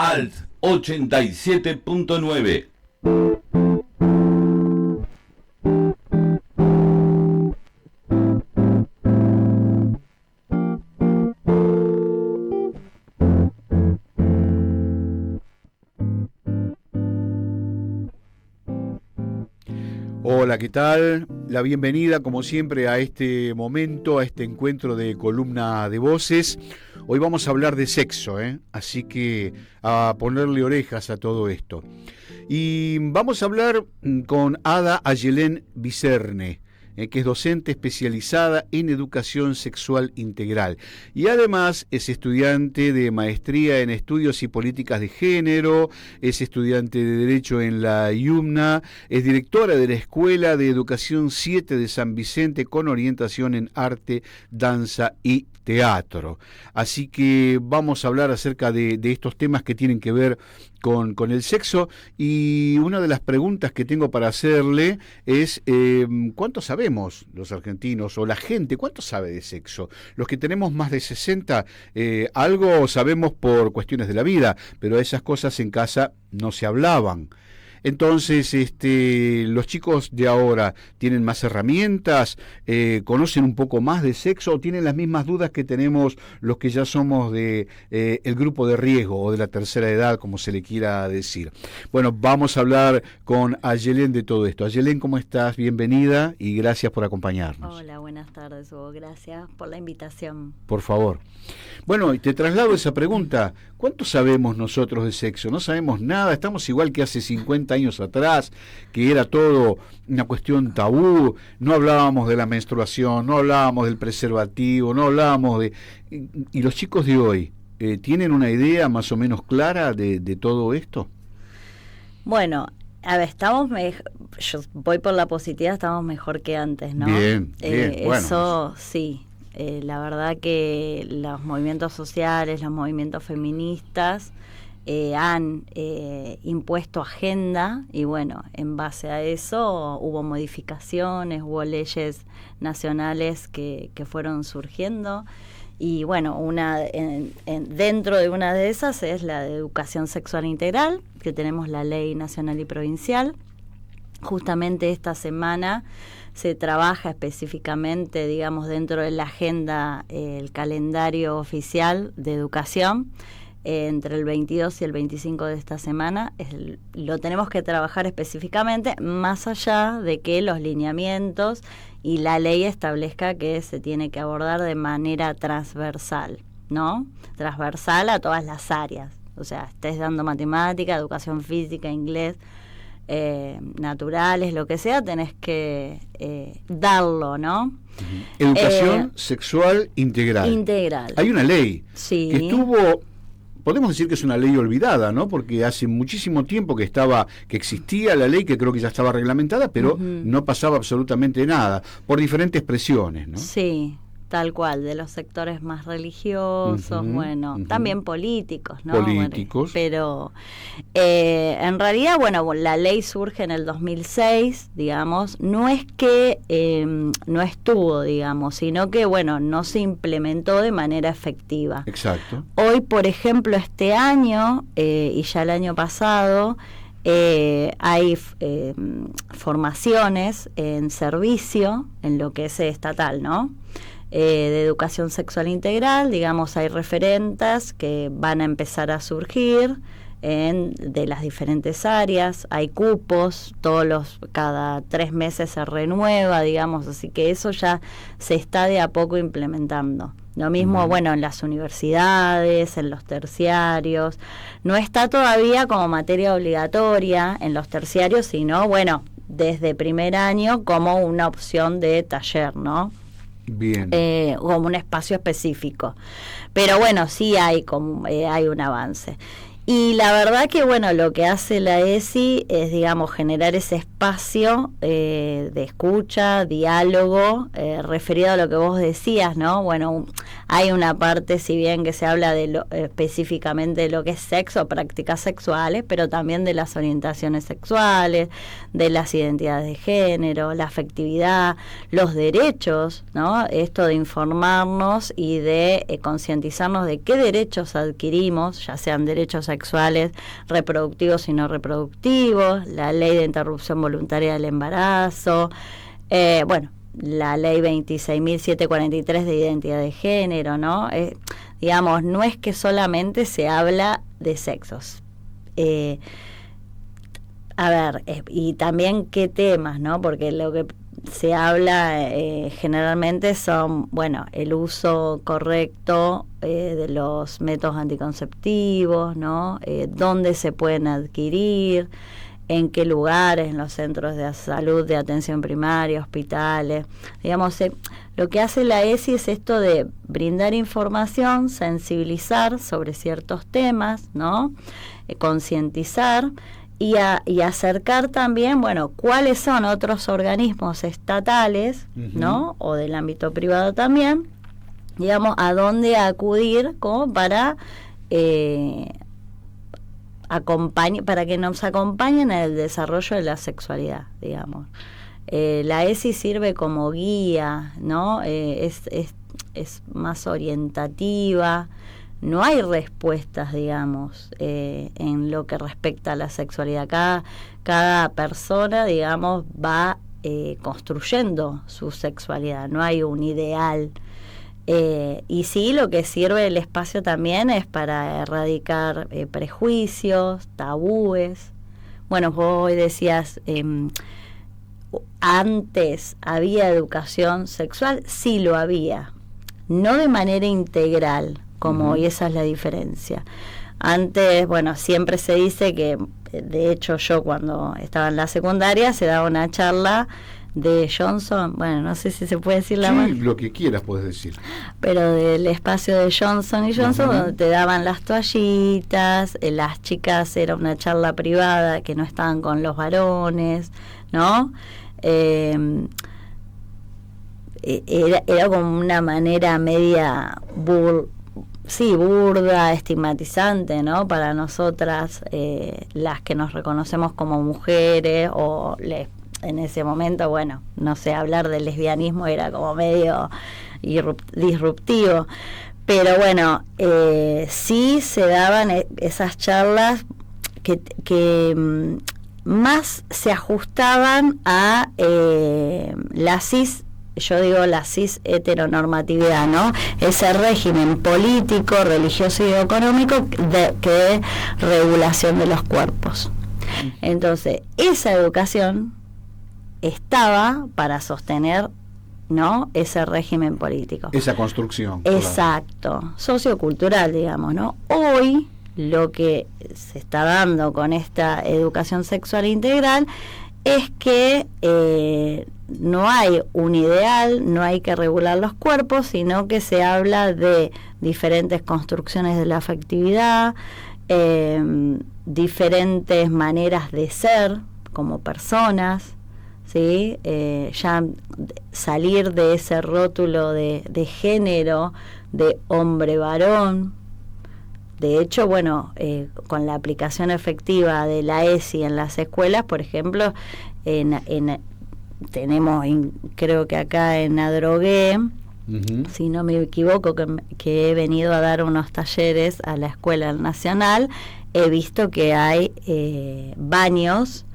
Alt 87.9. Hola, ¿qué tal? La bienvenida, como siempre, a este momento, a este encuentro de Columna de Voces. Hoy vamos a hablar de sexo, así que a ponerle orejas a todo esto. Y vamos a hablar con Ada Ayelén Vicerne, que es docente especializada en educación sexual integral y además es estudiante de maestría en estudios y políticas de género, es estudiante de Derecho en la IUMNA, es directora de la Escuela de Educación 7 de San Vicente con orientación en arte, danza y teatro. Así que vamos a hablar acerca de estos temas que tienen que ver con el sexo, y una de las preguntas que tengo para hacerle es ¿cuánto sabemos los argentinos o la gente? ¿Cuánto sabe de sexo? Los que tenemos más de 60, algo sabemos por cuestiones de la vida, pero esas cosas en casa no se hablaban. Entonces, los chicos de ahora tienen más herramientas, conocen un poco más de sexo, o tienen las mismas dudas que tenemos los que ya somos de el grupo de riesgo o de la tercera edad, como se le quiera decir. Bueno, vamos a hablar con Ayelén de todo esto. Ayelén, ¿cómo estás? Bienvenida y gracias por acompañarnos. Hola, buenas tardes, Hugo. Gracias por la invitación. Por favor. Bueno, y te traslado esa pregunta. ¿Cuánto sabemos nosotros de sexo? No sabemos nada, estamos igual que hace 50 años atrás, que era todo una cuestión tabú, no hablábamos de la menstruación, no hablábamos del preservativo, no hablábamos de... ¿Y los chicos de hoy tienen una idea más o menos clara de todo esto? Bueno, a ver, yo voy por la positividad, estamos mejor que antes, ¿no? Bien, bueno. Eso sí. La verdad que los movimientos sociales, los movimientos feministas han impuesto agenda, y bueno, en base a eso hubo modificaciones, hubo leyes nacionales que fueron surgiendo, y bueno, dentro de una de esas es la de educación sexual integral, que tenemos la ley nacional y provincial. Justamente esta semana se trabaja específicamente, digamos, dentro de la agenda, el calendario oficial de educación, entre el 22 y el 25 de esta semana. Lo tenemos que trabajar específicamente, más allá de que los lineamientos y la ley establezca que se tiene que abordar de manera transversal, ¿no? Transversal a todas las áreas. O sea, estés dando matemática, educación física, inglés, naturales, lo que sea, tenés que darlo, ¿no? Educación sexual integral. Integral. Hay una ley sí. que estuvo, podemos decir que es una ley olvidada, ¿no? Porque hace muchísimo tiempo que existía la ley, que creo que ya estaba reglamentada, pero no pasaba absolutamente nada, por diferentes presiones, ¿no? Sí, tal cual, de los sectores más religiosos, también políticos, ¿no? Políticos. Pero en realidad, bueno, la ley surge en el 2006, digamos, no es que no estuvo, digamos, sino que, bueno, no se implementó de manera efectiva. Exacto. Hoy, por ejemplo, este año y ya el año pasado, hay formaciones en servicio, en lo que es estatal, ¿no? De educación sexual integral, digamos, hay referentas que van a empezar a surgir de las diferentes áreas, hay cupos, cada 3 meses se renueva, digamos, así que eso ya se está de a poco implementando. Lo mismo, bueno, en las universidades, en los terciarios, no está todavía como materia obligatoria en los terciarios, sino, bueno, desde primer año como una opción de taller, ¿no? Bien. Como un espacio específico. Pero bueno, sí hay un avance. Y la verdad que, bueno, lo que hace la ESI es, digamos, generar ese espacio de escucha, diálogo, referido a lo que vos decías, ¿no? Bueno, hay una parte, si bien que se habla de específicamente de lo que es sexo, prácticas sexuales, pero también de las orientaciones sexuales, de las identidades de género, la afectividad, los derechos, ¿no? Esto de informarnos y de concientizarnos de qué derechos adquirimos, ya sean derechos a sexuales reproductivos y no reproductivos, la ley de interrupción voluntaria del embarazo, la ley 26.743 de identidad de género, ¿no? Digamos, no es que solamente se habla de sexos. Y también qué temas, ¿no? Porque lo que se habla generalmente son, el uso correcto de los métodos anticonceptivos, ¿no? Dónde se pueden adquirir, en qué lugares, en los centros de salud, de atención primaria, hospitales. Digamos, lo que hace la ESI es esto de brindar información, sensibilizar sobre ciertos temas, ¿no? Concientizar y acercar también, cuáles son otros organismos estatales, ¿no? O del ámbito privado también, digamos, a dónde acudir como para para que nos acompañen en el desarrollo de la sexualidad, digamos. La ESI sirve como guía, ¿no? Es más orientativa. No hay respuestas, digamos, en lo que respecta a la sexualidad. Cada persona, digamos, va construyendo su sexualidad. No hay un ideal. Y sí, lo que sirve el espacio también es para erradicar prejuicios, tabúes. Vos hoy decías, antes había educación sexual, sí lo había, no de manera integral, como hoy, esa es la diferencia. Antes, siempre se dice que, de hecho yo cuando estaba en la secundaria se daba una charla de Johnson, no sé si se puede decir la marca. Sí, lo que quieras puedes decir. Pero del espacio de Johnson y Johnson, donde te daban las toallitas, las chicas, era una charla privada que no estaban con los varones, ¿no? Era como una manera media burda, estigmatizante, ¿no? Para nosotras, las que nos reconocemos como mujeres o en ese momento, no sé, hablar del lesbianismo era como medio disruptivo, pero sí se daban esas charlas que más se ajustaban a la cis, yo digo la cis heteronormatividad, ¿no? Ese régimen político, religioso y económico que es regulación de los cuerpos. Entonces, esa educación estaba para sostener, ¿no?, ese régimen político. Esa construcción. Exacto, sociocultural, digamos, ¿no? Hoy lo que se está dando con esta educación sexual integral es que no hay un ideal, no hay que regular los cuerpos, sino que se habla de diferentes construcciones de la afectividad, diferentes maneras de ser como personas, ¿sí? Ya salir de ese rótulo de género, de hombre-varón. De hecho, con la aplicación efectiva de la ESI en las escuelas, por ejemplo, tenemos, creo que acá en Adrogué, si no me equivoco, que he venido a dar unos talleres a la Escuela Nacional, he visto que hay baños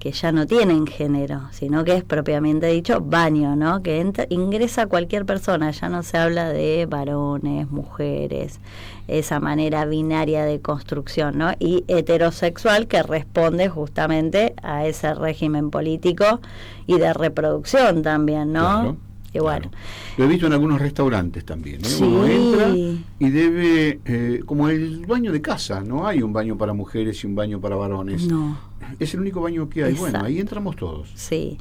que ya no tienen género, sino que es propiamente dicho baño, ¿no? Que ingresa cualquier persona, ya no se habla de varones, mujeres, esa manera binaria de construcción, ¿no? Y heterosexual, que responde justamente a ese régimen político y de reproducción también, ¿no? Claro. Y bueno, lo he visto en algunos restaurantes también, ¿no? Sí. Uno entra y debe, como el baño de casa, no hay un baño para mujeres y un baño para varones. No. Es el único baño que hay. Exacto. Ahí entramos todos. Sí.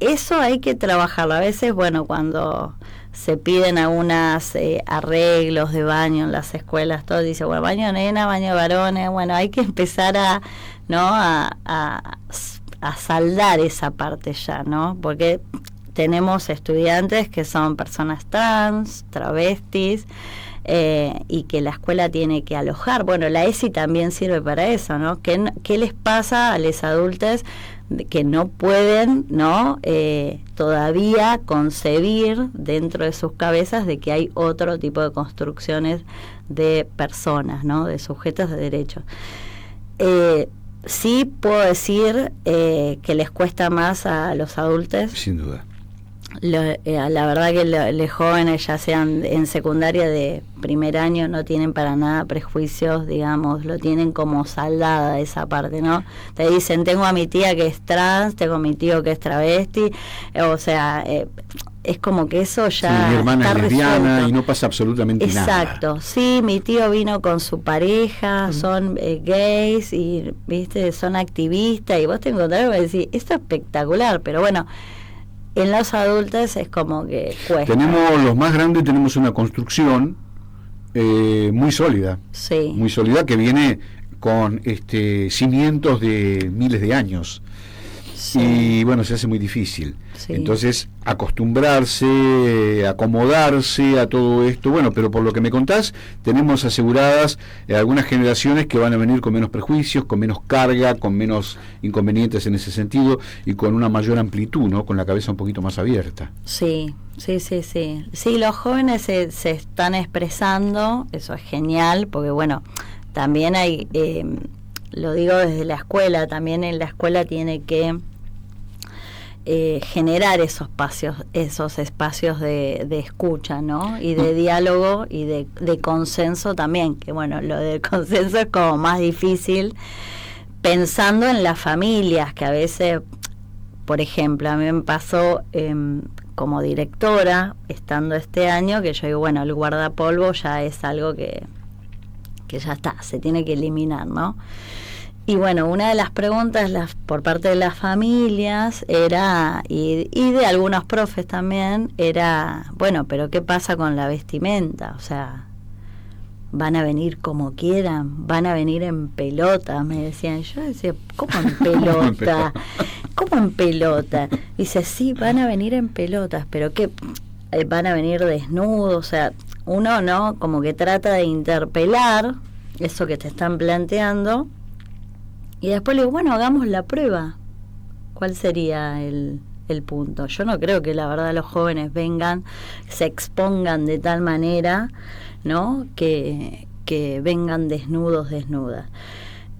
Eso hay que trabajarlo. A veces, cuando se piden algunos arreglos de baño en las escuelas, todo dice, baño nena, baño varones, hay que empezar a saldar esa parte ya, ¿no? Porque tenemos estudiantes que son personas trans, travestis, y que la escuela tiene que alojar. La ESI también sirve para eso, ¿no? ¿Qué les pasa a los adultos que no pueden, ¿no? Todavía concebir dentro de sus cabezas de que hay otro tipo de construcciones de personas, ¿no? De sujetos de derechos. Sí puedo decir que les cuesta más a los adultos. Sin duda. La verdad que los jóvenes, ya sean en secundaria de primer año, no tienen para nada prejuicios, digamos, lo tienen como saldada esa parte, ¿no? Te dicen, tengo a mi tía que es trans, tengo a mi tío que es travesti, o sea, es como que eso ya sí, mi hermana está es lesbiana resuelto. y no pasa absolutamente nada. Exacto, sí, mi tío vino con su pareja, son gays y, viste, son activistas, y vos te encontrás y decís, esto es espectacular, pero bueno, en los adultos es como que cuesta. Tenemos, los más grandes, tenemos una construcción muy sólida. Sí. Muy sólida, que viene con cimientos de miles de años. Sí. Y bueno, se hace muy difícil. Sí. Entonces, acostumbrarse, acomodarse a todo esto, bueno, pero por lo que me contás, tenemos aseguradas algunas generaciones que van a venir con menos prejuicios, con menos carga, con menos inconvenientes en ese sentido y con una mayor amplitud, ¿no? Con la cabeza un poquito más abierta. Sí, sí, sí, sí. Sí, los jóvenes se están expresando, eso es genial, porque bueno, también hay, lo digo desde la escuela, también en la escuela tiene que generar esos espacios de escucha, ¿no? Y de diálogo y de consenso también, que bueno, lo del consenso es como más difícil, pensando en las familias, que a veces, por ejemplo, a mí me pasó como directora, estando este año, que yo digo, bueno, el guardapolvo ya es algo que ya está, se tiene que eliminar, ¿no? Y bueno, una de las preguntas por parte de las familias era, y de algunos profes también, era, bueno, pero ¿qué pasa con la vestimenta? O sea, ¿van a venir como quieran? ¿Van a venir en pelota? Me decían. Yo decía, ¿cómo en pelota? ¿Cómo en pelota? Dice, sí, van a venir en pelotas, pero ¿qué? ¿Van a venir desnudos? O sea, uno, ¿no? Como que trata de interpelar eso que te están planteando. Y después le digo, bueno, hagamos la prueba. ¿Cuál sería el punto? Yo no creo que la verdad los jóvenes vengan, se expongan de tal manera, ¿no? Que vengan desnudas.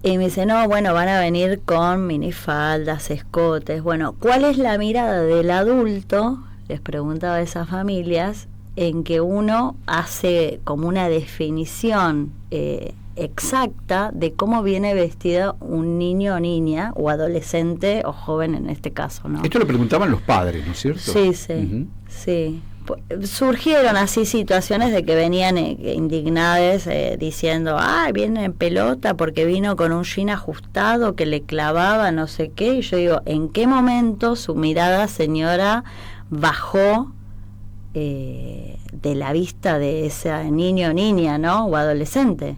Y me dice, no, bueno, van a venir con minifaldas, escotes. Bueno, ¿cuál es la mirada del adulto? Les preguntaba a esas familias, en que uno hace como una definición exacta de cómo viene vestida un niño o niña, o adolescente o joven en este caso, ¿no? Esto lo preguntaban los padres, ¿no es cierto? Sí, sí, sí. Surgieron así situaciones de que venían indignadas diciendo, viene en pelota porque vino con un jean ajustado que le clavaba no sé qué, y yo digo, ¿en qué momento su mirada, señora, bajó de la vista de ese niño o niña, ¿no? O adolescente?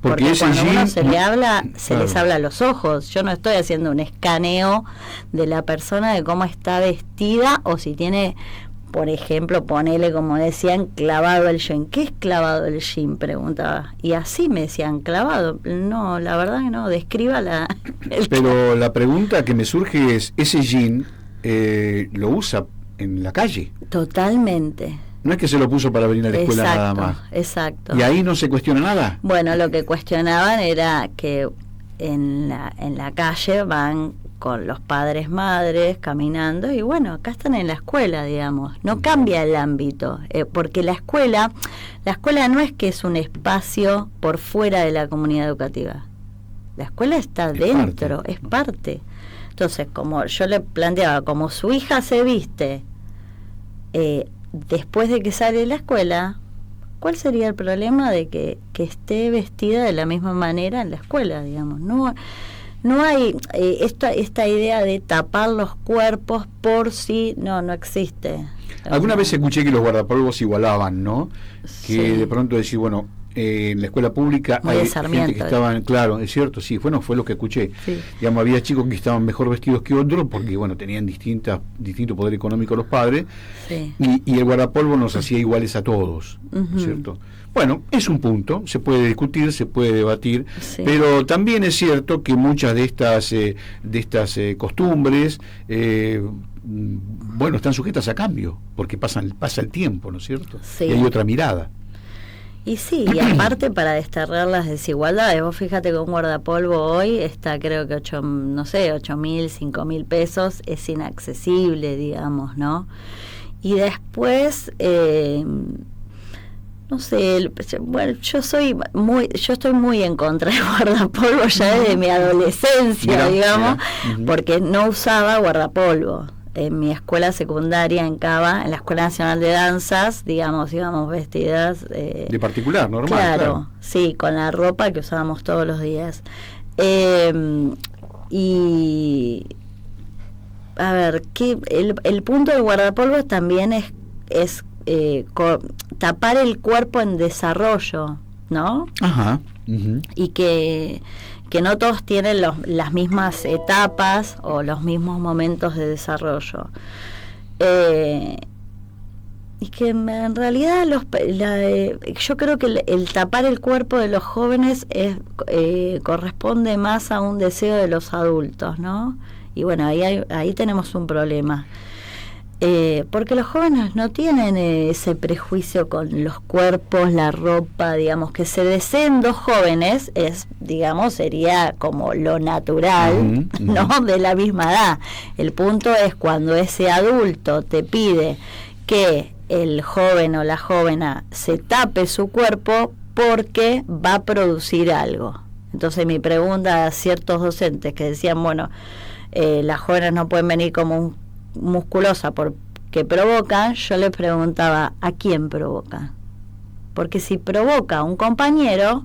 Porque cuando uno se le habla, claro, les habla a los ojos. Yo no estoy haciendo un escaneo de la persona, de cómo está vestida, o si tiene, por ejemplo, ponele, como decían, clavado el jean. ¿Qué es clavado el jean? Preguntaba. Y así me decían, clavado. No, la verdad que no, describa Pero la pregunta que me surge es, ¿ese jean lo usa en la calle? Totalmente. No es que se lo puso para venir a la escuela, exacto, nada más. Exacto. ¿Y ahí no se cuestiona nada? Bueno, lo que cuestionaban era que en la calle van con los padres, madres, caminando, y bueno, acá están en la escuela, digamos. No cambia el ámbito, porque la escuela no es que es un espacio por fuera de la comunidad educativa. La escuela está dentro, es parte. Entonces, como yo le planteaba, como su hija se viste después de que sale de la escuela, ¿cuál sería el problema de que esté vestida de la misma manera en la escuela, digamos? No hay esta idea de tapar los cuerpos por sí, no existe. Alguna vez escuché que los guardapolvos igualaban, ¿no? Sí. Que de pronto decir, bueno, en la escuela pública muy hay gente que estaban, claro, es cierto, sí, bueno, fue lo que escuché. Sí. Digamos, había chicos que estaban mejor vestidos que otros porque, bueno, tenían distinto poder económico los padres, sí, y el guardapolvo nos hacía iguales a todos, ¿no es cierto? Bueno, es un punto, se puede discutir, se puede debatir, Sí. pero también es cierto que muchas de estas costumbres, bueno, están sujetas a cambio, porque pasa el tiempo, ¿no es cierto? Sí. Y hay otra mirada. Y sí, y aparte para desterrar las desigualdades, vos fíjate que un guardapolvo hoy está creo que 8.000, 5.000 pesos, es inaccesible, digamos, ¿no? Y después, no sé, bueno, yo estoy muy en contra del guardapolvo ya desde mi adolescencia, digamos, porque no usaba guardapolvo. En mi escuela secundaria en Cava, en la Escuela Nacional de Danzas, digamos, íbamos vestidas de particular, normal. Claro, sí, con la ropa que usábamos todos los días. Y a ver, el punto del guardapolvo también es tapar el cuerpo en desarrollo, ¿no? Ajá. Y que no todos tienen las mismas etapas o los mismos momentos de desarrollo. Y que en realidad yo creo que el tapar el cuerpo de los jóvenes corresponde más a un deseo de los adultos, ¿no? Y bueno, ahí tenemos un problema. Porque los jóvenes no tienen ese prejuicio con los cuerpos, la ropa, digamos, que se deseen dos jóvenes sería como lo natural, ¿no? De la misma edad. El punto es cuando ese adulto te pide que el joven o la jovena se tape su cuerpo porque va a producir algo. Entonces mi pregunta a ciertos docentes que decían, bueno, las jóvenes no pueden venir como musculosa porque provocan, yo les preguntaba, ¿a quién provoca? Porque si provoca a un compañero,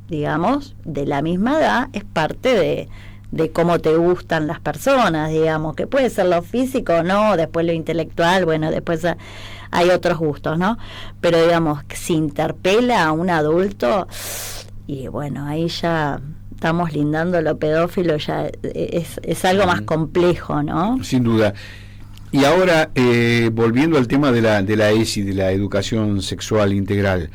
digamos, de la misma edad, es parte de cómo te gustan las personas, digamos, que puede ser lo físico, no, después lo intelectual, bueno, después hay otros gustos, ¿no? Pero digamos, si interpela a un adulto, y bueno, ahí ya estamos lindando lo pedófilo, ya es algo más complejo, ¿no? Sin duda. Y ahora, volviendo al tema de la ESI, de la educación sexual integral,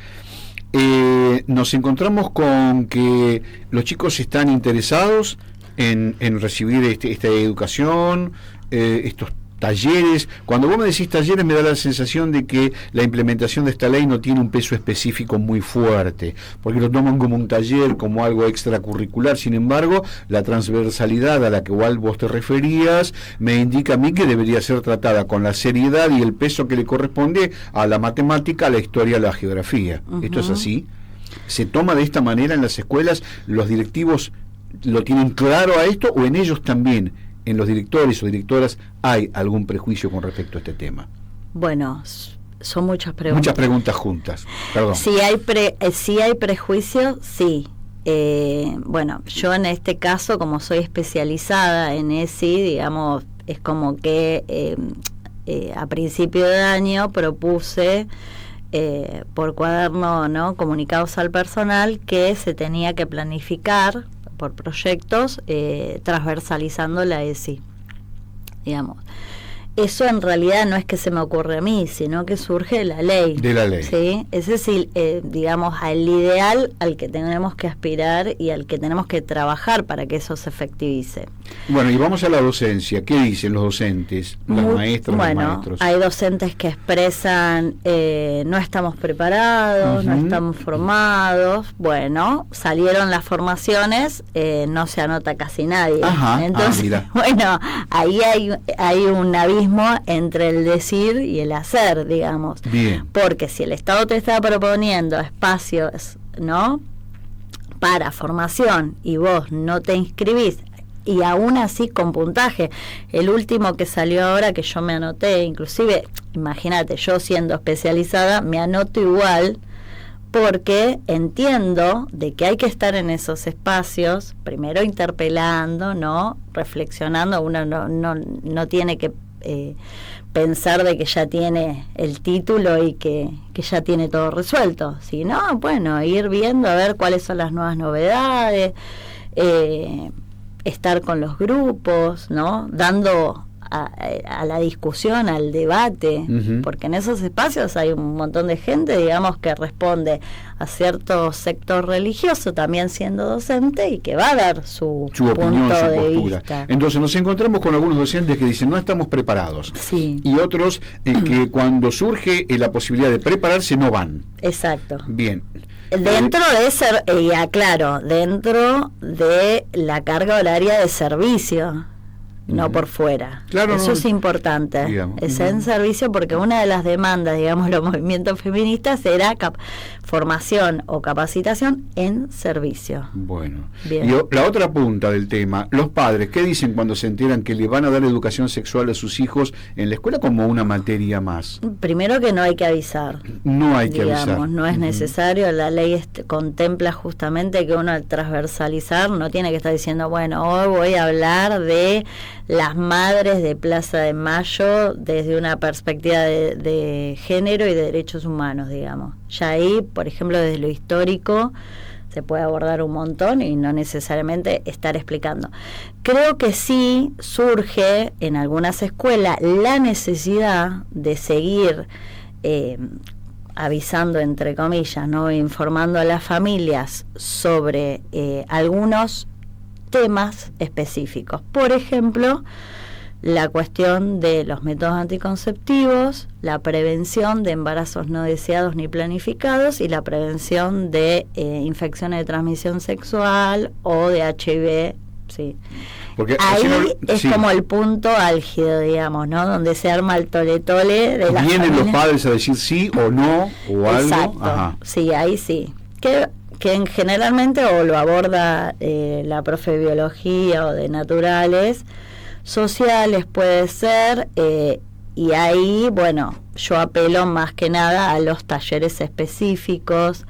nos encontramos con que los chicos están interesados en recibir esta educación, estos talleres. Cuando vos me decís talleres, me da la sensación de que la implementación de esta ley no tiene un peso específico muy fuerte, porque lo toman como un taller, como algo extracurricular. Sin embargo, la transversalidad a la que igual vos te referías me indica a mí que debería ser tratada con la seriedad y el peso que le corresponde a la matemática, a la historia, a la geografía. ¿Esto es así? ¿Se toma de esta manera en las escuelas? ¿Los directivos lo tienen claro a esto, o en ellos también, en los directores o directoras, hay algún prejuicio con respecto a este tema? Bueno, son muchas preguntas. Muchas preguntas juntas, perdón. Si hay prejuicio, sí. Bueno, yo en este caso, como soy especializada en ESI, digamos, es como que a principio de año propuse por cuaderno, ¿no?, comunicados al personal, que se tenía que planificar por proyectos transversalizando la ESI, digamos. Eso en realidad no es que se me ocurre a mí, sino que surge de la ley. De la ley. ¿Sí? Ese es, digamos, al ideal al que tenemos que aspirar y al que tenemos que trabajar para que eso se efectivice. Bueno, y vamos a la docencia. ¿Qué dicen los docentes, las maestras, los maestros? Hay docentes que expresan, no estamos preparados, no estamos formados. Bueno, salieron las formaciones, no se anota casi nadie. Ajá, entonces, mira. Bueno, ahí hay un abismo entre el decir y el hacer, digamos. Bien. Porque si el Estado te está proponiendo espacios, ¿no?, para formación, y vos no te inscribís, y aún así con puntaje, el último que salió ahora, que yo me anoté, inclusive, imagínate, yo siendo especializada, me anoto igual, porque entiendo de que hay que estar en esos espacios, primero interpelando, ¿no?, reflexionando. Uno no tiene que pensar de que ya tiene el título y que ya tiene todo resuelto, sino, bueno, ir viendo a ver cuáles son las nuevas novedades, estar con los grupos, ¿no?, dando a la discusión, al debate, porque en esos espacios hay un montón de gente, digamos, que responde a cierto sector religioso, también siendo docente, y que va a dar su opinión, punto su de postura. vista. Entonces nos encontramos con algunos docentes que dicen no estamos preparados, Sí. y otros que cuando surge la posibilidad de prepararse no van. Exacto. Bien. Dentro de ser, y aclaro, dentro de la carga horaria de servicio, no por fuera. Claro, eso no, es importante, digamos. es en servicio, porque una de las demandas, digamos, los movimientos feministas era formación o capacitación en servicio. Bueno, Bien. y la otra punta del tema, los padres, ¿qué dicen cuando se enteran que le van a dar educación sexual a sus hijos en la escuela como una materia más? Primero que no hay que avisar. No hay que Digamos, avisar. no es necesario, la ley contempla justamente que uno al transversalizar no tiene que estar diciendo, bueno, hoy voy a hablar de las madres de Plaza de Mayo desde una perspectiva de género y de derechos humanos, digamos. Ya ahí, por ejemplo, desde lo histórico se puede abordar un montón y no necesariamente estar explicando. Creo que sí surge en algunas escuelas la necesidad de seguir avisando, entre comillas, ¿no? Informando a las familias sobre algunos temas específicos. Por ejemplo, la cuestión de los métodos anticonceptivos, la prevención de embarazos no deseados ni planificados y la prevención de infecciones de transmisión sexual o de HIV. Sí. Porque ahí es sí, como el punto álgido, digamos, ¿no? Donde se arma el tole-tole de las vienen familias. los padres a decir sí o no o algo. Exacto. Ajá. Sí, ahí sí. Que generalmente o lo aborda la profe de biología o de naturales, sociales puede ser, y ahí, bueno, yo apelo más que nada a los talleres específicos,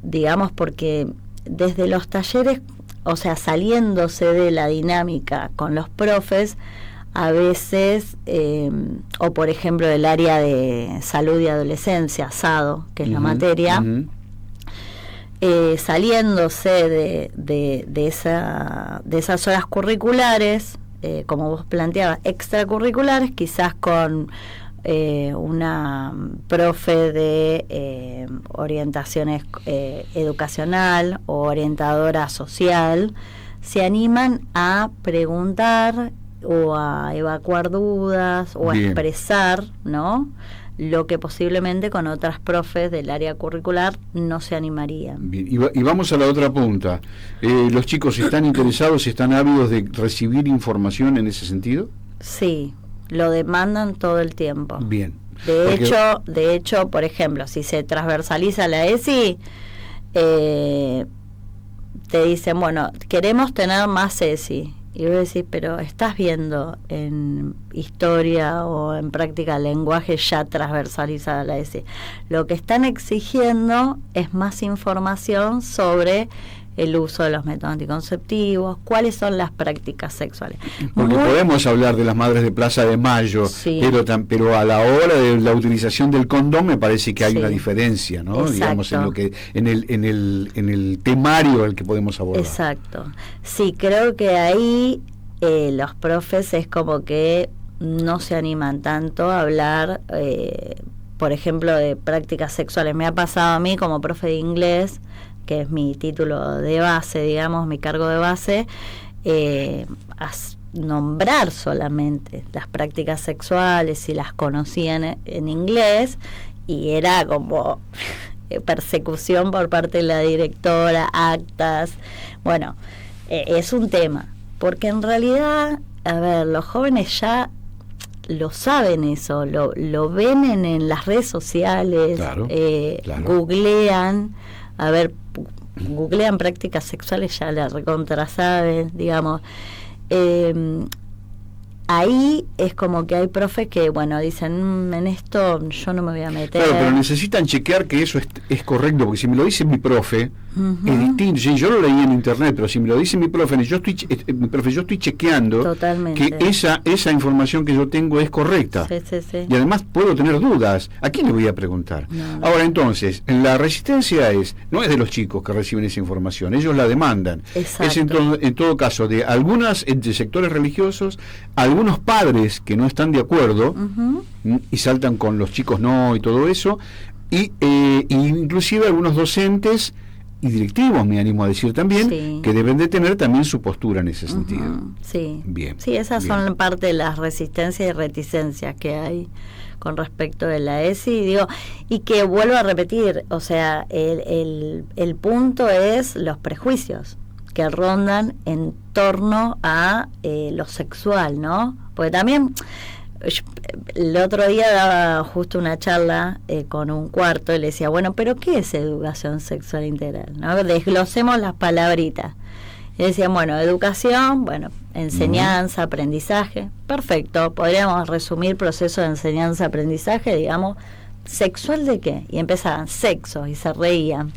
digamos, porque desde los talleres, o sea, saliéndose de la dinámica con los profes, a veces, o por ejemplo el área de salud y adolescencia, SADO, que es la materia, saliéndose de esas horas curriculares, como vos planteabas, extracurriculares, quizás con una profe de orientación educacional o orientadora social, se animan a preguntar o a evacuar dudas o a expresar, ¿no?, lo que posiblemente con otras profes del área curricular no se animarían. Bien. Y vamos a la otra punta. ¿Los chicos están interesados, están ávidos de recibir información en ese sentido? Sí, lo demandan todo el tiempo. Bien. De hecho, por ejemplo, si se transversaliza la ESI, te dicen, bueno, queremos tener más ESI. Y vos decís, pero estás viendo en historia o en práctica del lenguaje ya transversalizada la ESI. Lo que están exigiendo es más información sobre el uso de los métodos anticonceptivos, cuáles son las prácticas sexuales. Porque podemos hablar de las madres de Plaza de Mayo, sí, pero a la hora de la utilización del condón me parece que hay una diferencia, ¿no? Exacto. Digamos, en lo que en el temario al que podemos abordar. Exacto. Sí, creo que ahí los profes es como que no se animan tanto a hablar, por ejemplo, de prácticas sexuales. Me ha pasado a mí como profe de inglés, que es mi título de base, digamos, mi cargo de base, a nombrar solamente las prácticas sexuales, si las conocían en inglés, y era como persecución por parte de la directora, actas. Bueno, es un tema, porque en realidad, a ver, los jóvenes ya lo saben eso, lo ven en las redes sociales, claro. Googlean, a ver, googlean prácticas sexuales, ya la recontra saben, digamos. Ahí es como que hay profes que, bueno, dicen, en esto yo no me voy a meter. Claro, pero necesitan chequear que eso es correcto, porque si me lo dice mi profe, Es distinto. Sí, yo lo leí en internet, pero si me lo dice mi profe, yo estoy chequeando Totalmente. que esa información que yo tengo es correcta. Sí. Y además puedo tener dudas. ¿A quién le voy a preguntar? No. Ahora entonces, la resistencia no es de los chicos que reciben esa información, ellos la demandan. Exacto. Es en todo caso de de sectores religiosos, algunos padres que no están de acuerdo y saltan con los chicos no y todo eso, y inclusive algunos docentes y directivos, me animo a decir también, que deben de tener también su postura en ese sentido. Sí. Bien. Sí, esas son parte de las resistencias y reticencias que hay con respecto de la ESI, y que vuelvo a repetir, o sea, el punto es los prejuicios que rondan en torno a lo sexual, ¿no? Porque también el otro día daba justo una charla con un cuarto y le decía, bueno, pero ¿qué es educación sexual integral? ¿No? Desglosemos las palabritas. Y decían, bueno, educación, bueno, enseñanza, aprendizaje, perfecto, podríamos resumir proceso de enseñanza, aprendizaje, digamos, ¿sexual de qué? Y empezaban, sexo, y se reían.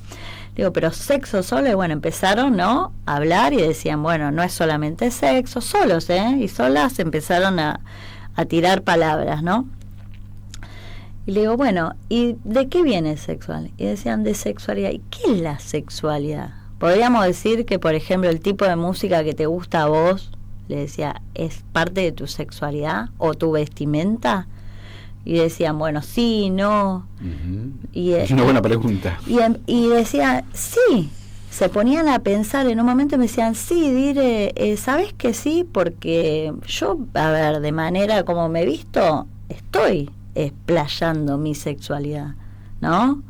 Digo, pero sexo solo, y bueno, empezaron, ¿no?, a hablar y decían, bueno, no es solamente sexo, solos, y solas empezaron a tirar palabras, ¿no? Y le digo, bueno, ¿y de qué viene sexual? Y decían, de sexualidad. ¿Y qué es la sexualidad? Podríamos decir que, por ejemplo, el tipo de música que te gusta a vos, le decía, ¿es parte de tu sexualidad o tu vestimenta? Y decían, bueno, sí, no. Es una buena pregunta. Y decía, sí. Se ponían a pensar, en un momento me decían, sí, Dire, ¿sabes que sí? Porque yo, a ver, de manera como me he visto, estoy explayando mi sexualidad, ¿no?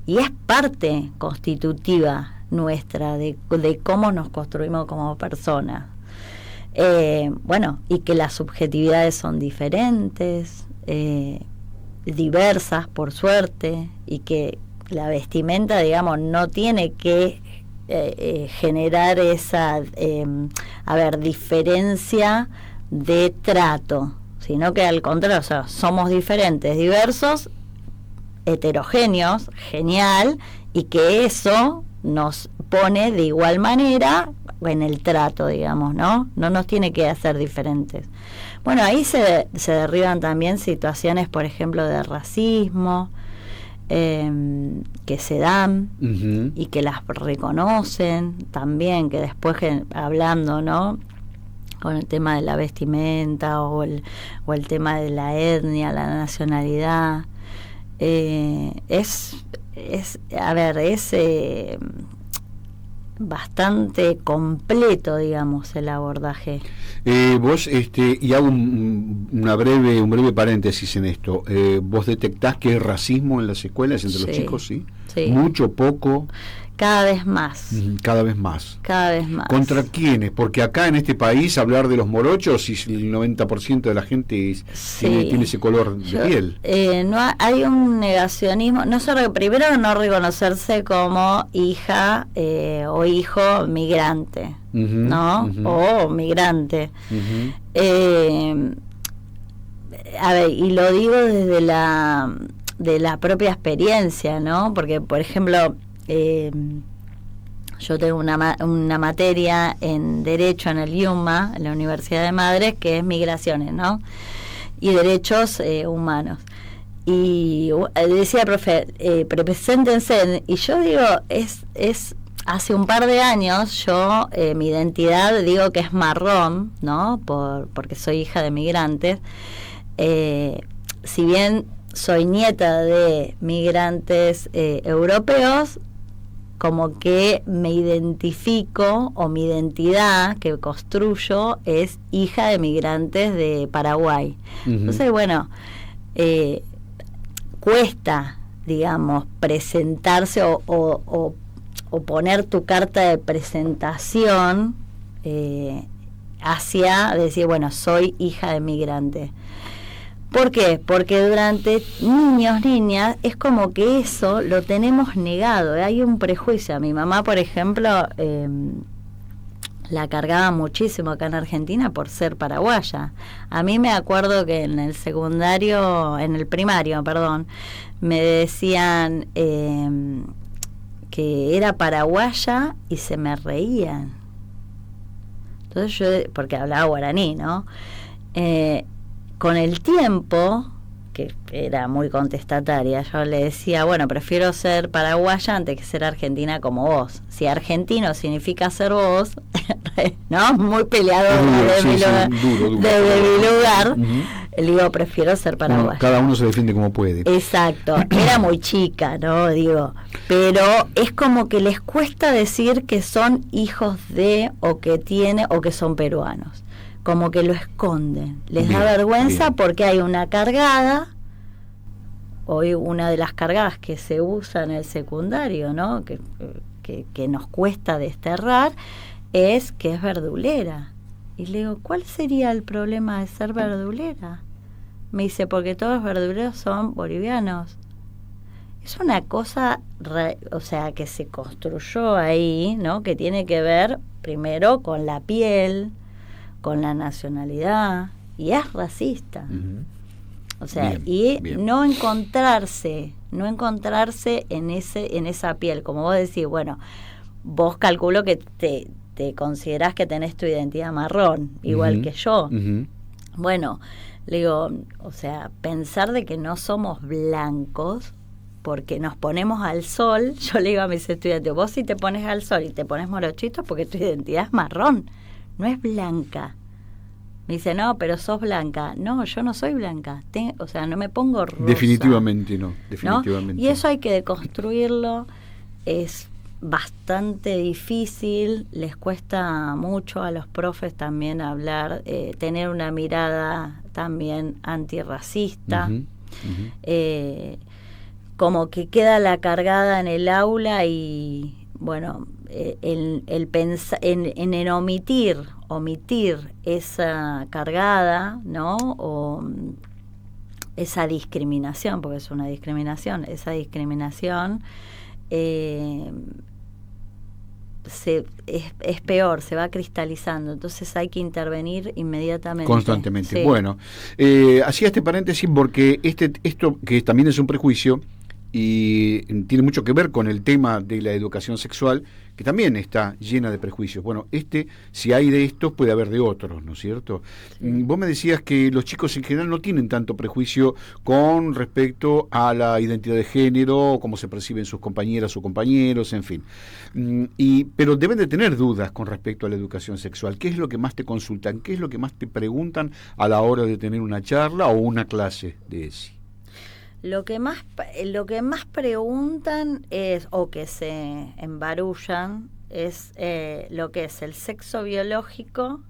Y es parte constitutiva nuestra de cómo nos construimos como personas. Bueno, y que las subjetividades son diferentes, diversas, por suerte, y que la vestimenta, digamos, no tiene que generar esa diferencia de trato, sino que al contrario, o sea, somos diferentes, diversos, heterogéneos, genial, y que eso nos pone de igual manera en el trato, digamos, ¿no? No nos tiene que hacer diferentes. Bueno, ahí se derriban también situaciones, por ejemplo, de racismo, que se dan y que las reconocen también, que después hablando, ¿no?, con el tema de la vestimenta o el tema de la etnia, la nacionalidad, es bastante completo, digamos, el abordaje. Vos, y hago un breve paréntesis en esto, ¿vos detectás que hay racismo en las escuelas entre los chicos? Sí. ¿Mucho, poco? Cada vez más. Cada vez más. Cada vez más. ¿Contra quiénes? Porque acá en este país hablar de los morochos, y el 90% de la gente tiene ese color de piel. No hay un negacionismo, primero no reconocerse como hija o hijo migrante, ¿no? O migrante. A ver, y lo digo desde de la propia experiencia, ¿no? Porque, por ejemplo, yo tengo una materia en Derecho en el IUMA, en la Universidad de Madres, que es Migraciones, ¿no?, y Derechos Humanos. Y decía, profe, preséntense, y yo digo, hace un par de años, yo, mi identidad, digo que es marrón, ¿no?, porque soy hija de migrantes, si bien soy nieta de migrantes europeos, como que me identifico, o mi identidad que construyo es hija de migrantes de Paraguay. Entonces, bueno, cuesta, digamos, presentarse o poner tu carta de presentación hacia decir, bueno, soy hija de migrante. ¿Por qué? Porque durante niñas, es como que eso lo tenemos negado, hay un prejuicio. A mi mamá, por ejemplo, la cargaba muchísimo acá en Argentina por ser paraguaya. A mí me acuerdo que en el primario, me decían que era paraguaya y se me reían. Entonces yo, porque hablaba guaraní, ¿no? Con el tiempo, que era muy contestataria, yo le decía, bueno, prefiero ser paraguaya antes que ser argentina como vos. Si argentino significa ser vos, ¿no? Muy peleador desde mi lugar. Le digo, prefiero ser paraguaya. Cada uno se defiende como puede. Exacto. Era muy chica, ¿no? Digo, pero es como que les cuesta decir que son hijos de, o que tiene, o que son peruanos. Como que lo esconden. Les da vergüenza porque hay una cargada, hoy una de las cargadas que se usa en el secundario, ¿no? Que nos cuesta desterrar, es que es verdulera. Y le digo, ¿cuál sería el problema de ser verdulera? Me dice, porque todos los verduleros son bolivianos. Es una cosa, o sea, que se construyó ahí, ¿no? Que tiene que ver primero con la piel, con la nacionalidad, y es racista. O sea, bien. No encontrarse en esa piel, como vos decís, bueno, vos calculo que te considerás que tenés tu identidad marrón, igual que yo. Bueno, le digo, o sea, pensar de que no somos blancos porque nos ponemos al sol. Yo le digo a mis estudiantes, vos si te pones al sol y te pones morochito porque tu identidad es marrón, no es blanca. Me dice, no, pero sos blanca. No, yo no soy blanca. O sea, no me pongo rosa. Definitivamente no, definitivamente. ¿No? Y eso hay que deconstruirlo. Es bastante difícil. Les cuesta mucho a los profes también hablar, tener una mirada también antirracista. Como que queda la cargada en el aula y, bueno, el pensar en omitir esa cargada, ¿no? O esa discriminación, porque es una discriminación, esa discriminación es peor, se va cristalizando, entonces hay que intervenir inmediatamente. Constantemente. Sí. Bueno, hacía este paréntesis porque esto que también es un prejuicio y tiene mucho que ver con el tema de la educación sexual, que también está llena de prejuicios. Bueno, si hay de estos, puede haber de otros, ¿no es cierto? Sí. Vos me decías que los chicos en general no tienen tanto prejuicio con respecto a la identidad de género, cómo se perciben sus compañeras o compañeros, en fin. Pero deben de tener dudas con respecto a la educación sexual. ¿Qué es lo que más te consultan? ¿Qué es lo que más te preguntan a la hora de tener una charla o una clase de ESI? Lo que más preguntan es, o que se embarullan, es lo que es el sexo biológico,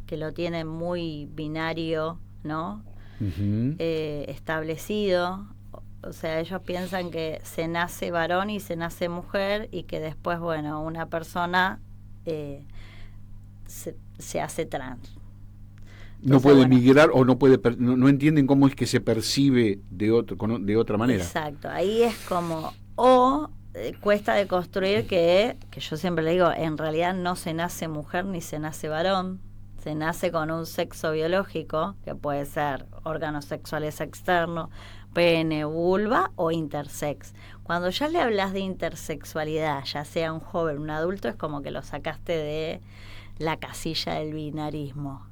que lo tienen muy binario, ¿no? Establecido. O sea, ellos piensan que se nace varón y se nace mujer y que después, bueno, una persona se hace trans. Entonces, no puede migrar o no entienden cómo es que se percibe de otra manera. Exacto, ahí es como, cuesta de construir que yo siempre le digo, en realidad no se nace mujer ni se nace varón, se nace con un sexo biológico, que puede ser órganos sexuales externos, pene, vulva o intersex. Cuando ya le hablas de intersexualidad, ya sea un joven, un adulto, es como que lo sacaste de la casilla del binarismo.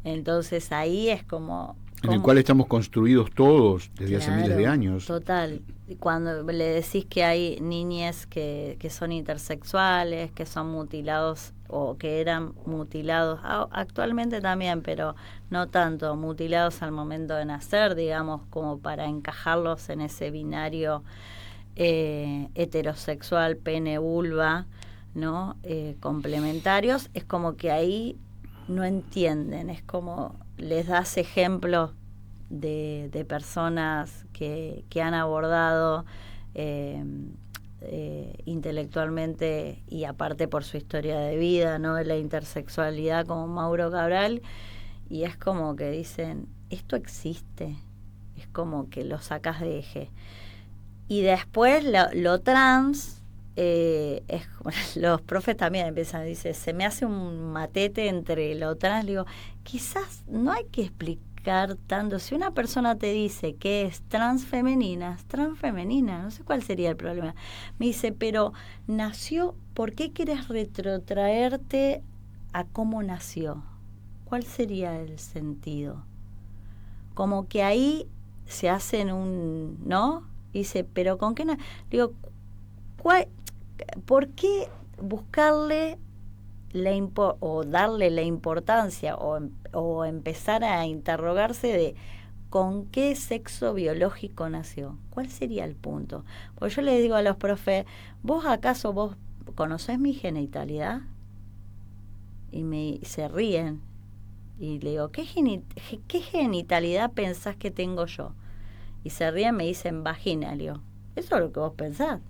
Entonces ahí es como en el cual estamos construidos todos desde hace miles de años. Total. Cuando le decís que hay niñes que son intersexuales, que son mutilados o que eran mutilados, actualmente también, pero no tanto, mutilados al momento de nacer, digamos, como para encajarlos en ese binario heterosexual, pene, vulva, ¿no? Complementarios, es como que ahí no entienden, es como les das ejemplos de personas que han abordado intelectualmente y aparte por su historia de vida, ¿no? De la intersexualidad, como Mauro Cabral, y es como que dicen, esto existe, es como que lo sacas de eje. Y después lo trans, los profes también empiezan, dice, se me hace un matete entre lo trans. Le digo, quizás no hay que explicar descartando. Si una persona te dice que es transfemenina, no sé cuál sería el problema. Me dice, pero nació, ¿por qué quieres retrotraerte a cómo nació? ¿Cuál sería el sentido? Como que ahí se hacen ¿no? Dice, pero ¿con qué? Digo, ¿por qué buscarle o darle la importancia o empezar a interrogarse de con qué sexo biológico nació? ¿Cuál sería el punto? Porque yo le digo a los profes, ¿vos conocés mi genitalidad? Y se ríen. Y le digo, ¿qué genitalidad pensás que tengo yo? Y se ríen, me dicen vagina. Le digo, eso es lo que vos pensás.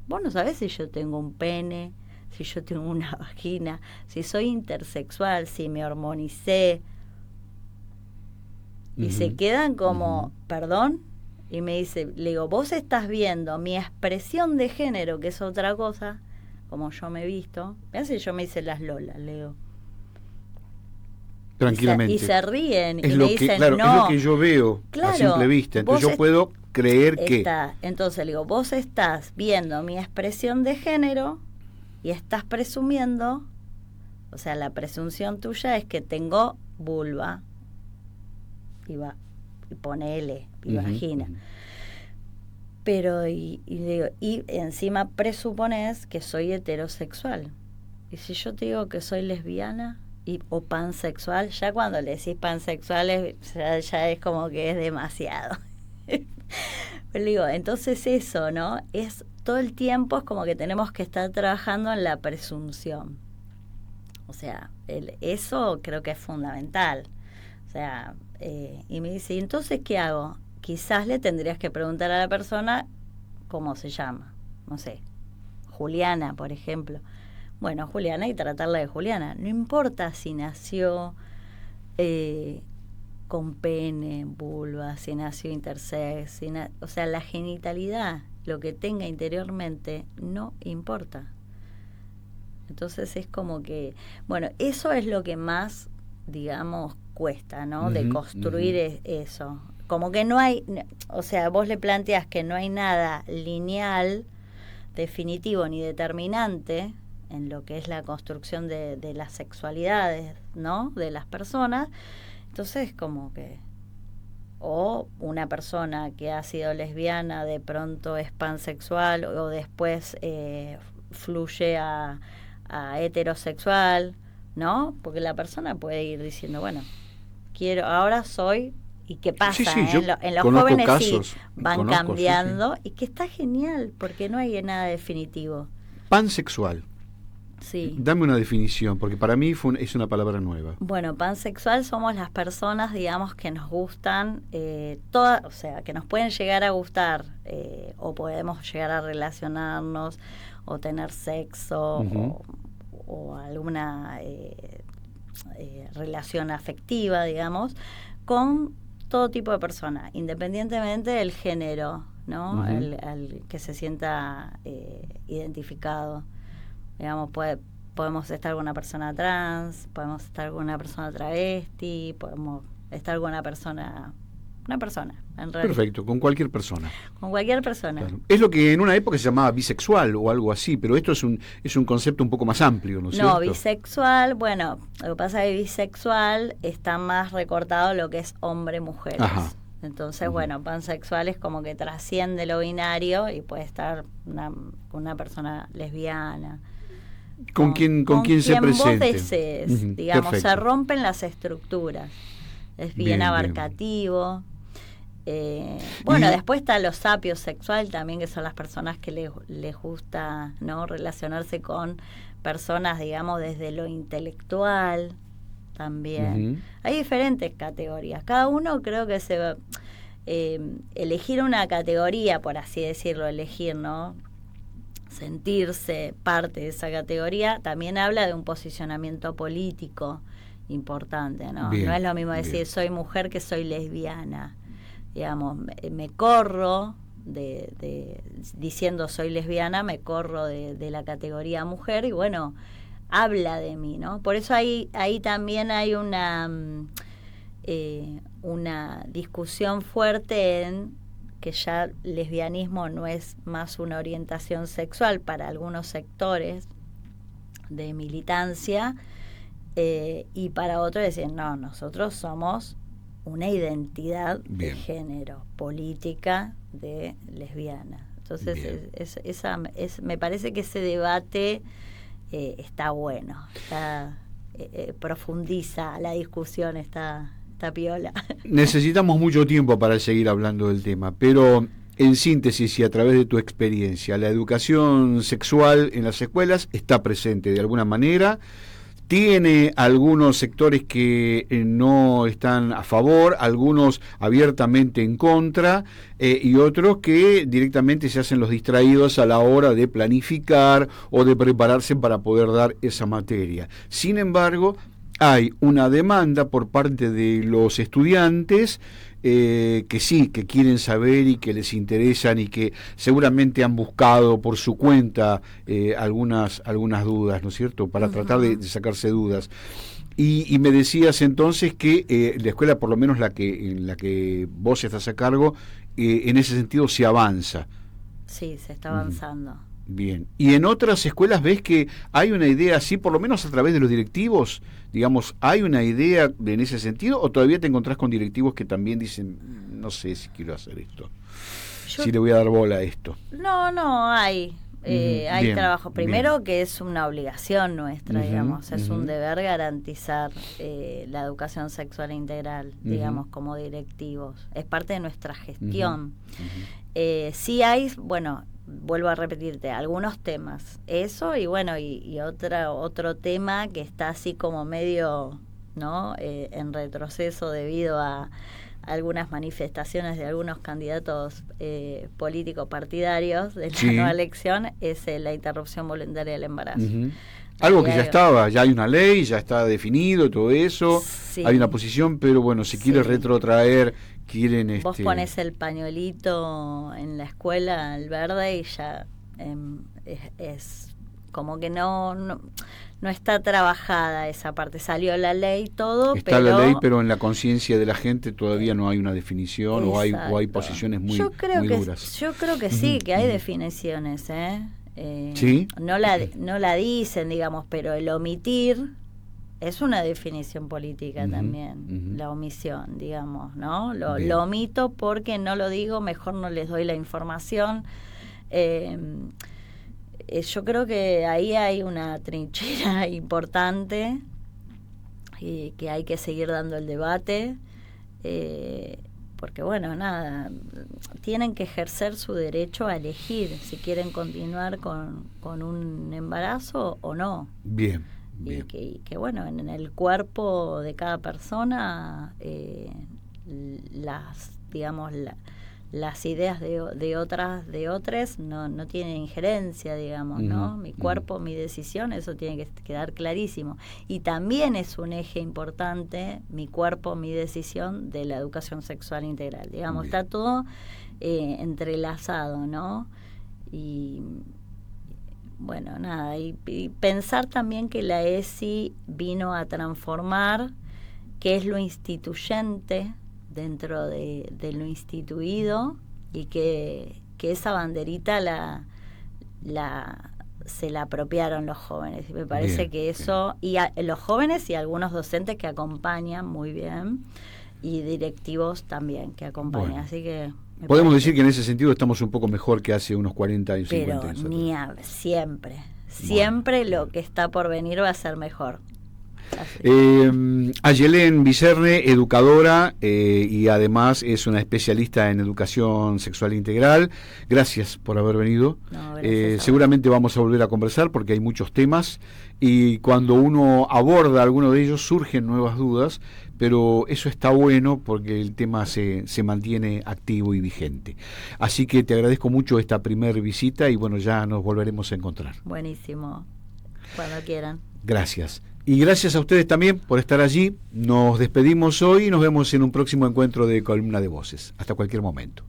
Vos no sabés si yo tengo un pene, si yo tengo una vagina, si soy intersexual, si me hormonicé. Y se quedan como, perdón, y me dice, le digo, vos estás viendo mi expresión de género, que es otra cosa, como yo me he visto. Me hace, yo me hice las lolas, le digo. Tranquilamente. Y se ríen es y lo me dicen, claro, no. Es lo que yo veo a simple vista. Entonces yo puedo creer que... Entonces le digo, vos estás viendo mi expresión de género y estás presumiendo, o sea, la presunción tuya es que tengo vulva y ponele y vagina. Pero y le digo, y encima presupones que soy heterosexual. Y si yo te digo que soy lesbiana o pansexual, ya cuando le decís pansexual ya es como que es demasiado. Pero digo, entonces eso, ¿no? Es todo el tiempo es como que tenemos que estar trabajando en la presunción. O sea, eso creo que es fundamental. O sea, y me dice, ¿y entonces qué hago? Quizás le tendrías que preguntar a la persona cómo se llama. No sé, Juliana, por ejemplo. Bueno, Juliana, y tratarla de Juliana. No importa si nació con pene, vulva, si nació intersex, o sea, la genitalidad, lo que tenga interiormente, no importa. Entonces es como que, bueno, eso es lo que más, digamos, cuesta, ¿no? De construir eso. Como que no hay, o sea, vos le planteas que no hay nada lineal, definitivo ni determinante en lo que es la construcción de las sexualidades, ¿no? De las personas. Entonces, como que o una persona que ha sido lesbiana de pronto es pansexual o después fluye a heterosexual, ¿no? Porque la persona puede ir diciendo, bueno, ahora soy, ¿y qué pasa? Sí, en los jóvenes casos, sí van cambiando, y que está genial, porque no hay nada definitivo. Pansexual. Sí. Dame una definición, porque para mí es una palabra nueva. Bueno, pansexual somos las personas, digamos, que nos gustan, o sea, que nos pueden llegar a gustar, o podemos llegar a relacionarnos, o tener sexo, o alguna relación afectiva, digamos, con todo tipo de persona, independientemente del género, ¿no? Al que se sienta identificado. Digamos, podemos estar con una persona trans, podemos estar con una persona travesti, podemos estar con una persona, en realidad. Perfecto, con cualquier persona. Con cualquier persona. Claro. Es lo que en una época se llamaba bisexual o algo así, pero esto es un concepto un poco más amplio, ¿no es cierto? No, bisexual, bueno, lo que pasa es que bisexual está más recortado lo que es hombre-mujeres. Ajá. Entonces, bueno, pansexual es como que trasciende lo binario y puede estar con una persona lesbiana. Con quien se presente. Vos desees, digamos, perfecto. Se rompen las estructuras. Es bien abarcativo. Bueno, después está lo sapio sexual también, que son las personas que les gusta, ¿no? Relacionarse con personas, digamos, desde lo intelectual también. Hay diferentes categorías. Cada uno creo que se va elegir una categoría, por así decirlo, ¿no? Sentirse parte de esa categoría también habla de un posicionamiento político importante, ¿no? Bien, no es lo mismo decir soy mujer que soy lesbiana. Digamos, me corro diciendo soy lesbiana, me corro de la categoría mujer y bueno, habla de mí, ¿no? Por eso ahí también hay una una discusión fuerte en que ya lesbianismo no es más una orientación sexual para algunos sectores de militancia, y para otros decir, no, nosotros somos una identidad de género, política de lesbiana. Entonces, me parece que ese debate está bueno, profundiza la discusión, está piola. Necesitamos mucho tiempo para seguir hablando del tema, pero en síntesis y a través de tu experiencia, la educación sexual en las escuelas está presente de alguna manera. Tiene algunos sectores que no están a favor, algunos abiertamente en contra, y otros que directamente se hacen los distraídos a la hora de planificar o de prepararse para poder dar esa materia. Sin embargo, hay una demanda por parte de los estudiantes que sí, que quieren saber y que les interesan y que seguramente han buscado por su cuenta algunas dudas, ¿no es cierto?, para tratar de sacarse dudas. Y me decías entonces que la escuela, por lo menos en la que vos estás a cargo, en ese sentido se avanza. Sí, se está avanzando. Bien. ¿Y en otras escuelas ves que hay una idea así, por lo menos a través de los directivos? Digamos, ¿hay una idea en ese sentido? ¿O todavía te encontrás con directivos que también dicen, no sé si quiero hacer esto, si le voy a dar bola a esto? No, hay trabajo. Primero, que es una obligación nuestra, digamos, es un deber garantizar la educación sexual integral, digamos, como directivos. Es parte de nuestra gestión. Sí hay, bueno, vuelvo a repetirte, algunos temas. Eso y bueno, y otro tema que está así como medio, ¿no?, en retroceso debido a algunas manifestaciones de algunos candidatos políticos partidarios de la nueva elección, es la interrupción voluntaria del embarazo. Algo que ya estaba, ya hay una ley, ya está definido todo eso, hay una posición, pero bueno, si quiere retrotraer, quieren... Vos pones el pañuelito en la escuela, el verde, y ya es como que no está trabajada esa parte. Salió la ley, todo, está la ley, pero en la conciencia de la gente todavía no hay una definición, o hay posiciones muy duras. Yo creo que sí, que hay definiciones, ¿sí? No la dicen, digamos, pero el omitir es una definición política también, la omisión, digamos, ¿no? Lo omito porque no lo digo, mejor no les doy la información. Yo creo que ahí hay una trinchera importante y que hay que seguir dando el debate, porque bueno, nada, tienen que ejercer su derecho a elegir si quieren continuar con un embarazo o no. Bien. Y que bueno, en el cuerpo de cada persona las ideas de otras no tienen injerencia, digamos, ¿no? Mi cuerpo, mi decisión, eso tiene que quedar clarísimo. Y también es un eje importante, mi cuerpo, mi decisión, de la educación sexual integral, digamos, está todo entrelazado, ¿no? Y bueno, nada, y pensar también que la ESI vino a transformar qué es lo instituyente dentro de lo instituido, y que esa banderita se la apropiaron los jóvenes. Y me parece que eso, y los jóvenes y algunos docentes que acompañan muy bien, y directivos también que acompañan. Bueno, así que podemos decir que en ese sentido estamos un poco mejor que hace unos 40 años, 50 años. Pero siempre lo que está por venir va a ser mejor. Ayelén Vicerne, educadora, y además es una especialista en educación sexual integral. Gracias por haber venido. Seguramente vamos a volver a conversar porque hay muchos temas, y cuando uno aborda alguno de ellos surgen nuevas dudas, pero eso está bueno porque el tema se mantiene activo y vigente. Así que te agradezco mucho esta primer visita, y bueno, ya nos volveremos a encontrar. Buenísimo, cuando quieran. Gracias. Y gracias a ustedes también por estar allí. Nos despedimos hoy y nos vemos en un próximo encuentro de Columna de Voces. Hasta cualquier momento.